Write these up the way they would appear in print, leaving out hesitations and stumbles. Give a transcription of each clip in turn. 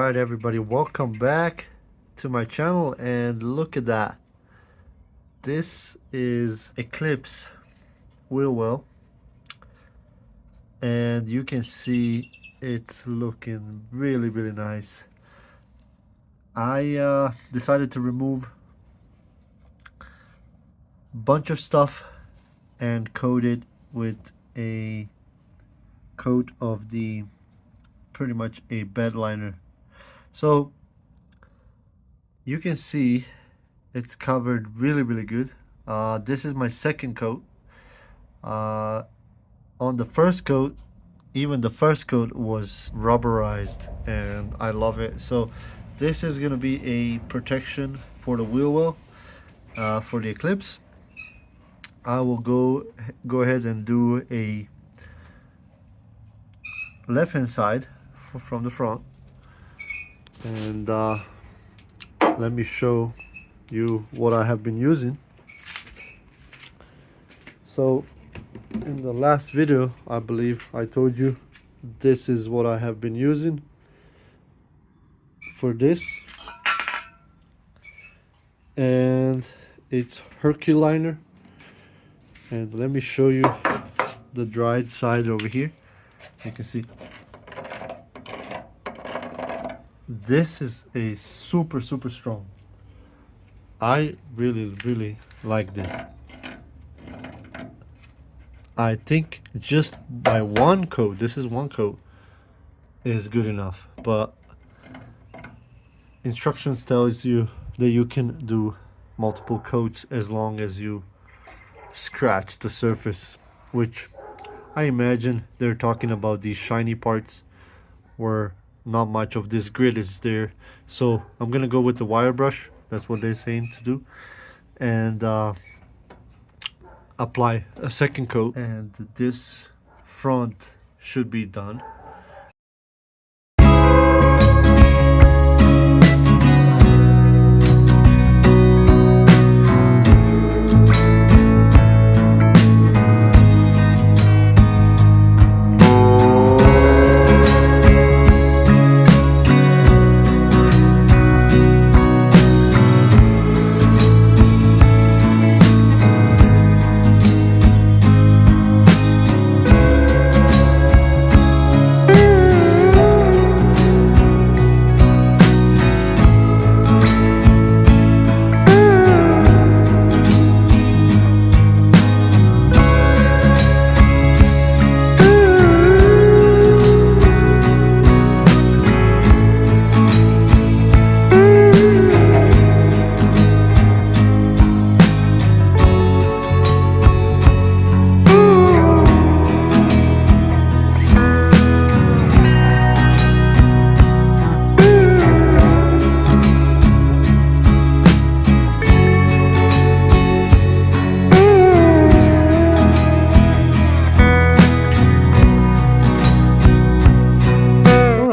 Alright everybody, welcome back to my channel, and look at that. This is Eclipse wheel well, and you can see it's looking really nice. I decided to remove a bunch of stuff and coat it with a coat of the pretty much a bed liner. So you can see it's covered really good. This is my second coat. On the first coat, even the first coat was rubberized, and I love it. So this is gonna be a protection for the wheel well, for the Eclipse. I will go ahead and do a left hand side from the front, and let me show you what I have been using. So in the last video, I believe I told you this is what I have been using for this, and it's Herculiner. And let me show you the dried side over here. You can see this is a super strong. I really like this. I think just by one coat, this is one coat, is good enough, but instructions tells you that you can do multiple coats as long as you scratch the surface, which I imagine they're talking about these shiny parts where not much of this grit is there. So I'm gonna go with the wire brush. That's what they're saying to do, and apply a second coat, and this front should be done.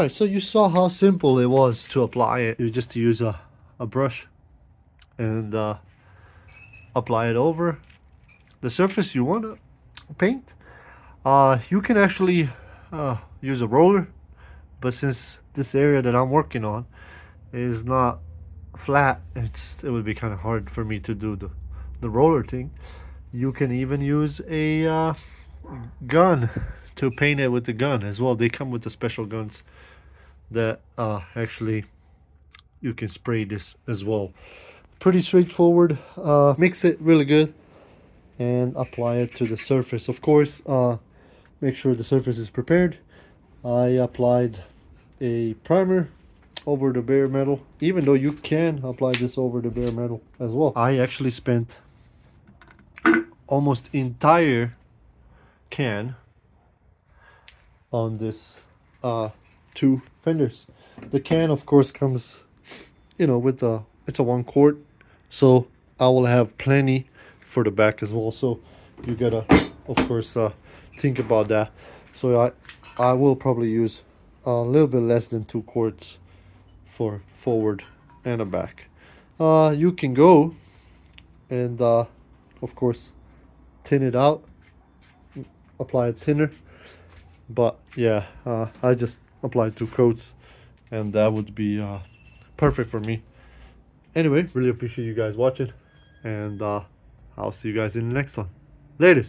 So you saw how simple it was to apply it. You just use a brush and apply it over the surface you want to paint. You can actually use a roller, but since this area that I'm working on is not flat, it would be kind of hard for me to do the roller thing. You can even use a gun to paint it with the gun as well. They come with the special guns that actually you can spray this as well. Pretty straightforward. Mix it really good and apply it to the surface. Of course, make sure the surface is prepared. I applied a primer over the bare metal, even though you can apply this over the bare metal as well. I actually spent almost entire can on this two fenders. The can of course comes, you know, with it's a 1 quart, so I will have plenty for the back as well. So you gotta of course think about that. So I will probably use a little bit less than 2 quarts for forward and a back. You can go and of course tin it out, apply a thinner, but yeah, I just applied 2 coats and that would be perfect for me. Anyway, really appreciate you guys watching, and I'll see you guys in the next one. Latest.